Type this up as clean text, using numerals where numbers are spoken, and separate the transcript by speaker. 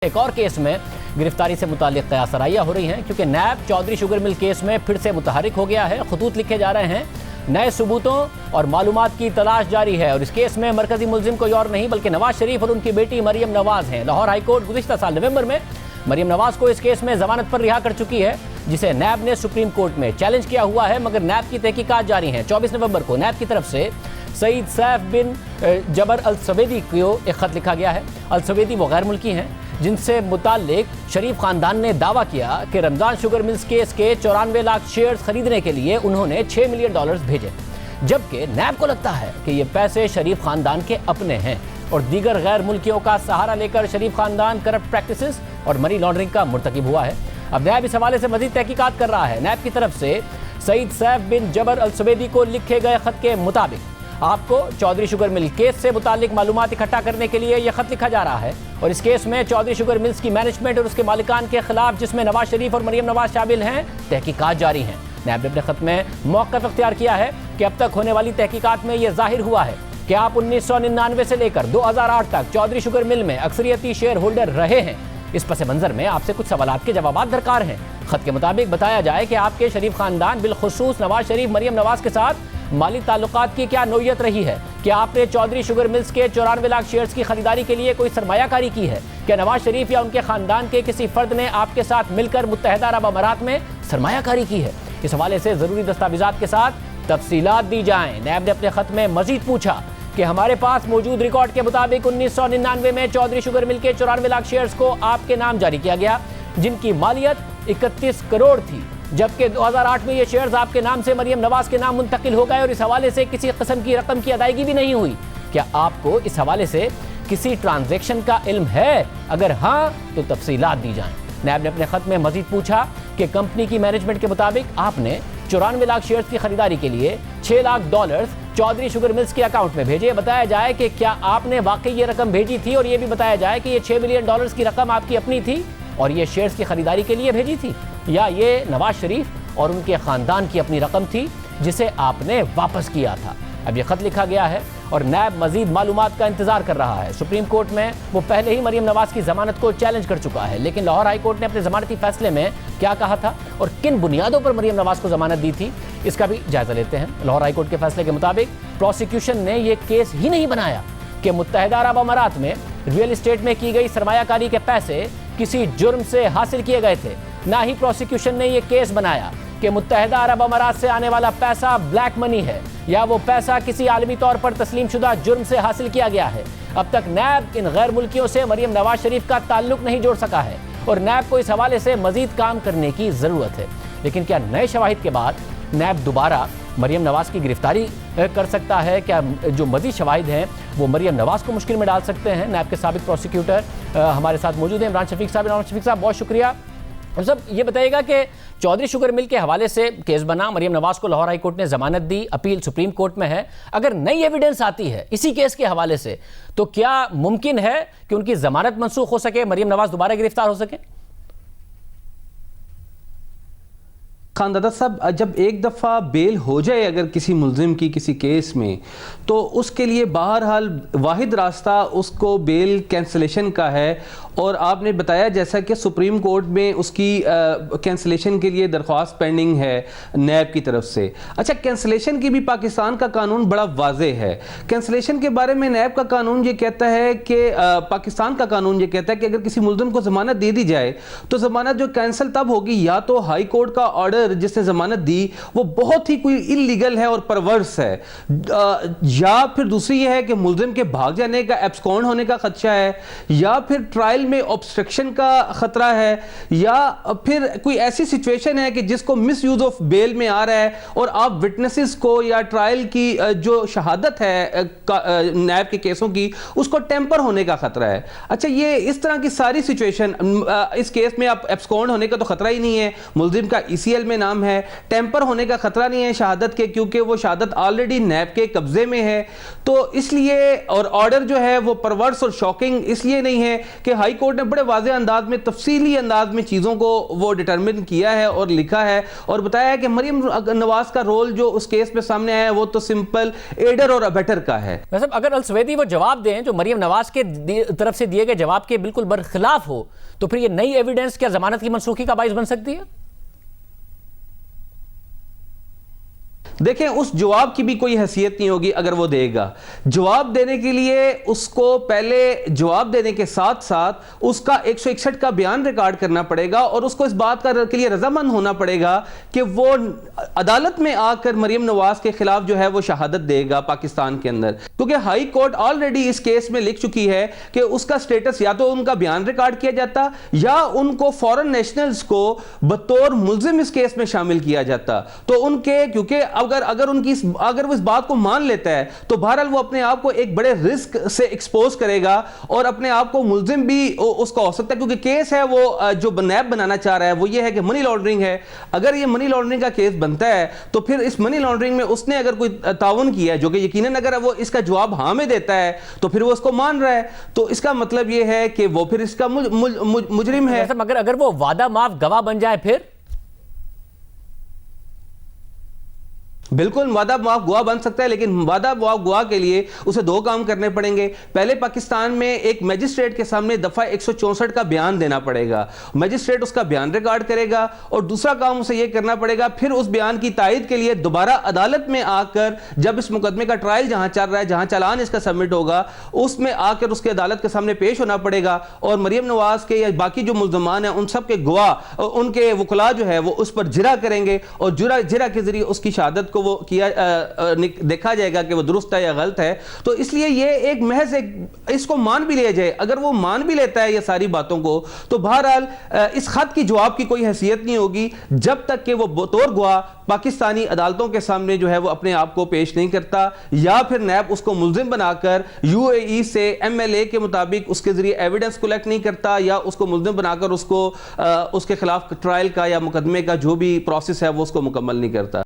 Speaker 1: ایک اور کیس میں گرفتاری سے متعلق قیاس آرائیاں ہو رہی ہیں کیونکہ NAB Chaudhry sugar mill case میں پھر سے متحرک ہو گیا ہے۔ خطوط لکھے جا رہے ہیں، نئے ثبوتوں اور معلومات کی تلاش جاری ہے اور اس کیس میں مرکزی ملزم کوئی اور نہیں بلکہ نواز شریف اور ان کی بیٹی مریم نواز ہیں۔ لاہور ہائی کورٹ گزشتہ سال نومبر میں مریم نواز کو اس کیس میں ضمانت پر رہا کر چکی ہے جسے نیب نے سپریم کورٹ میں چیلنج کیا ہوا ہے، مگر نیب کی تحقیقات جاری ہیں۔ 24 نومبر کو نیب کی طرف سے سعید سیف بن جبر السویدی کو ایک خط لکھا گیا ہے۔ السویدی وہ غیر ملکی ہیں جن سے متعلق شریف خاندان نے دعویٰ کیا کہ رمضان شوگر ملز کیس کے 94 لاکھ شیئرز خریدنے کے لیے انہوں نے $6 ملین بھیجے، جبکہ نیب کو لگتا ہے کہ یہ پیسے شریف خاندان کے اپنے ہیں اور دیگر غیر ملکیوں کا سہارا لے کر شریف خاندان کرپٹ پریکٹسز اور منی لانڈرنگ کا مرتکب ہوا ہے۔ اب نیب اس حوالے سے مزید تحقیقات کر رہا ہے۔ نیب کی طرف سے سعید سیف بن جبر السویدی کو لکھے گئے خط کے مطابق آپ کو چودھری شوگر مل کیس سے متعلق معلومات اکٹھا کرنے کے لیے یہ خط لکھا جا رہا ہے اور اس کیس میں چودھری شوگر ملز کی مینجمنٹ اور اس کے مالکان کے خلاف جس میں نواز شریف اور مریم نواز شامل ہیں تحقیقات جاری ہیں۔ نیب نے اپنے خط میں موقف اختیار کیا ہے کہ اب تک ہونے والی تحقیقات میں یہ ظاہر ہوا ہے کہ آپ 1999 سے لے کر 2008 تک چودھری شوگر مل میں اکثریتی شیئر ہولڈر رہے ہیں۔ اس پس منظر میں آپ سے کچھ سوالات کے جوابات درکار ہیں۔ خط کے مطابق بتایا جائے کہ آپ کے شریف خاندان بالخصوص نواز شریف مریم نواز کے ساتھ مالی تعلقات کی کیا نوعیت رہی ہے۔ کیا آپ نے چودھری شوگر ملز کے 94 لاکھ شیئرز کی خریداری کے لیے کوئی سرمایہ کاری کی ہے؟ کیا نواز شریف یا ان کے خاندان کے کسی فرد نے آپ کے ساتھ مل کر متحدہ عرب امارات میں سرمایہ کاری کی ہے؟ اس حوالے سے ضروری دستاویزات کے ساتھ تفصیلات دی جائیں۔ نیب نے اپنے خط میں مزید پوچھا کہ ہمارے پاس موجود ریکارڈ کے مطابق 1999 میں چودھری شوگر مل کے 94 لاکھ شیئرز کو آپ کے نام جاری کیا گیا جن کی مالیت 31 کروڑ تھی، جبکہ 2008 میں یہ شیئرز آپ کے نام سے مریم نواز کے نام منتقل ہو گئے اور اس حوالے سے کسی قسم کی رقم کی ادائیگی بھی نہیں ہوئی۔ کیا آپ کو اس حوالے سے کسی ٹرانزیکشن کا علم ہے؟ اگر ہاں تو تفصیلات دی جائیں۔ نیب نے اپنے خط میں مزید پوچھا کہ کمپنی کی مینجمنٹ کے مطابق آپ نے 94 لاکھ شیئرز کی خریداری کے لیے $6 لاکھ چودھری شوگر ملز کے اکاؤنٹ میں بھیجے۔ بتایا جائے کہ کیا آپ نے واقعی یہ رقم بھیجی تھی اور یہ بھی بتایا جائے کہ یہ $6 ملین کی رقم آپ کی اپنی تھی اور یہ شیئرز کی خریداری کے لیے بھیجی تھی، یا یہ نواز شریف اور ان کے خاندان کی اپنی رقم تھی جسے آپ نے واپس کیا تھا۔ اب یہ خط لکھا گیا ہے اور نیب مزید معلومات کا انتظار کر رہا ہے۔ سپریم کورٹ میں وہ پہلے ہی مریم نواز کی ضمانت کو چیلنج کر چکا ہے، لیکن لاہور ہائی کورٹ نے اپنے ضمانتی فیصلے میں کیا کہا تھا اور کن بنیادوں پر مریم نواز کو ضمانت دی تھی، اس کا بھی جائزہ لیتے ہیں۔ لاہور ہائی کورٹ کے فیصلے کے مطابق پروسیکیوشن نے یہ کیس ہی نہیں بنایا کہ متحدہ عرب امارات میں ریئل اسٹیٹ میں کی گئی سرمایہ کاری کے پیسے کسی جرم سے حاصل کیے گئے تھے، نہ ہی پروسیکیوشن نے یہ کیس بنایا کہ متحدہ عرب امارات سے آنے والا پیسہ بلیک منی ہے یا وہ پیسہ کسی عالمی طور پر تسلیم شدہ جرم سے حاصل کیا گیا ہے۔ اب تک نیب ان غیر ملکیوں سے مریم نواز شریف کا تعلق نہیں جوڑ سکا ہے اور نیب کو اس حوالے سے مزید کام کرنے کی ضرورت ہے۔ لیکن کیا نئے شواہد کے بعد نیب دوبارہ مریم نواز کی گرفتاری کر سکتا ہے؟ کیا جو مزید شواہد ہیں وہ مریم نواز کو مشکل میں ڈال سکتے ہیں؟ نیب کے سابق پروسیکیوٹر ہمارے ساتھ موجود ہیں، عمران شفیق صاحب۔ عمران شفیق صاحب بہت شکریہ۔ صاحب یہ بتائیے گا کہ چودھری شوگر مل کے حوالے سے کیس بنا، مریم نواز کو لاہور ہائی کورٹ نے ضمانت دی، اپیل سپریم کورٹ میں ہے، اگر نئی ایویڈنس آتی ہے اسی کیس کے حوالے سے تو کیا ممکن ہے کہ ان کی ضمانت منسوخ ہو سکے، مریم نواز دوبارہ گرفتار ہو سکے؟
Speaker 2: خاندادہ صاحب، جب ایک دفعہ بیل ہو جائے اگر کسی ملزم کی کسی کیس میں تو اس کے لیے بہرحال واحد راستہ اس کو بیل کینسلیشن کا ہے، اور آپ نے بتایا جیسا کہ سپریم کورٹ میں اس کی کینسلیشن کے لیے درخواست پینڈنگ ہے نیب کی طرف سے۔ اچھا، کینسلیشن کی بھی پاکستان کا قانون بڑا واضح ہے۔ کینسلیشن کے بارے میں نیب کا قانون یہ کہتا ہے کہ پاکستان کا قانون یہ کہتا ہے کہ اگر کسی ملزم کو ضمانت دے دی جائے تو ضمانت جو کینسل تب ہوگی یا تو ہائی کورٹ کا آرڈر جس نے ضمانت دی وہ بہت ہی کوئی انلیگل ہے اور پرورس ہے، یا پھر دوسری یہ ہے کہ ملزم کے بھاگ جانے کا، ایبسکونڈ ہونے کا خدشہ ہے، یا پھر ٹرائل میں obstruction کا خطرہ ہے، یا پھر کوئی ایسی سچویشن ہے کہ جس کو مس یوز آف بیل میں آ رہا ہے اور آپ وٹنسز کو یا ٹرائل کی جو شہادت ہے نیب کے کیسوں کی اس کو ٹیمپر ہونے کا خطرہ ہے۔ اچھا، یہ اس طرح کی ساری سچویشن اس کیس میں آپ ایبسکونڈ ہونے کا تو خطرہ ہی نہیں ہے، ملزم کا ECL میں نام ہے، ٹیمپر ہونے کا خطرہ نہیں ہے شہادت کے کیونکہ وہ شہادت آلریڈی نیب کے قبضے میں ہے، تو اس لیے اور آرڈر جو ہے وہ پرورس اور شاکنگ اس لیے نہیں ہے کہ ہائی ہائی کورٹ نے بڑے واضح انداز میں تفصیلی انداز میں چیزوں کو وہ ڈٹرمن کیا ہے اور لکھا ہے اور بتایا ہے کہ مریم نواز کا رول جو اس کیس میں سامنے آیا ہے وہ تو سمپل ایڈر اور ابیٹر کا ہے.
Speaker 1: ویسے اگر السویدی وہ جواب دیں جو مریم نواز کے طرف سے دیے گئے جواب کے بالکل برخلاف ہو تو پھر یہ نئی ایویڈنس کیا ضمانت کی منسوخی کا باعث بن سکتی ہے؟
Speaker 2: دیکھیں اس جواب کی بھی کوئی حیثیت نہیں ہوگی اگر وہ دے گا. جواب دینے کے لیے اس کو پہلے جواب دینے کے ساتھ ساتھ اس کا 161 کا بیان ریکارڈ کرنا پڑے گا اور اس کو اس بات کے لیے رضامند ہونا پڑے گا کہ وہ عدالت میں آ کر مریم نواز کے خلاف جو ہے وہ شہادت دے گا پاکستان کے اندر, کیونکہ ہائی کورٹ آلریڈی اس کیس میں لکھ چکی ہے کہ اس کا سٹیٹس یا تو ان کا بیان ریکارڈ کیا جاتا یا ان کو فورن نیشنلز کو بطور ملزم اس کیس میں شامل کیا جاتا. تو ان کے کیونکہ اگر وہ اس بات کو مان لیتا ہے تو بہرحال وہ اپنے آپ کو ایک بڑے رسک سے ایکسپوز کرے گا اور اپنے آپ کو ملزم بھی اس کا ہو سکتا ہے, کیونکہ کیس ہے وہ جو نیب بنانا چاہ رہا ہے وہ یہ ہے کہ منی لانڈرنگ ہے. اگر یہ منی لانڈرنگ کا کیس بنتا ہے تو پھر اس منی لانڈرنگ میں اس نے اگر کوئی تعاون کیا ہے جو کہ یقیناً اگر وہ اس کا جواب ہاں میں دیتا ہے تو پھر وہ اس کو مان رہا ہے, تو اس کا مطلب یہ ہے کہ وہ پھر اس کا مجرم ہے.
Speaker 1: مگر اگر وہ وعدہ معاف گواہ بن جائے پھر
Speaker 2: بالکل وعدہ معاف گواہ بن سکتا ہے, لیکن وعدہ معاف گواہ کے لیے اسے دو کام کرنے پڑیں گے. پہلے پاکستان میں ایک میجسٹریٹ کے سامنے دفعہ 164 کا بیان دینا پڑے گا, میجسٹریٹ اس کا بیان ریکارڈ کرے گا اور دوسرا کام اسے یہ کرنا پڑے گا پھر اس بیان کی تائید کے لیے دوبارہ عدالت میں آ کر جب اس مقدمے کا ٹرائل جہاں چل رہا ہے, جہاں چالان اس کا سبمٹ ہوگا, اس میں آ کر اس کے عدالت کے سامنے پیش ہونا پڑے گا اور مریم نواز کے یا باقی جو ملزمان ہیں ان سب کے گواہ ان کے وکلاء جو ہے وہ اس پر جرح کریں گے اور جرح کے ذریعے اس کی شہادت کو وہ دیکھا جائے گا کہ وہ درست ہے یا غلط ہے. تو اس لیے یہ ایک محض اس کو مان بھی لیا جائے, اگر وہ مان بھی لیتا ہے یہ ساری باتوں کو تو بہرحال اس خط کی جواب کی کوئی حیثیت نہیں ہوگی جب تک کہ وہ بطور گواہ پاکستانی عدالتوں کے سامنے جو ہے وہ اپنے آپ کو پیش نہیں کرتا یا پھر نیب اس کو ملزم بنا کر UAE سے MLA کے مطابق اس کے ذریعے ایویڈنس کلیکٹ نہیں کرتا یا اس کو ملزم بنا کر اس کے خلاف ٹرائل کا یا مقدمے کا جو بھی پروسیس ہے وہ اس کو مکمل نہیں کرتا.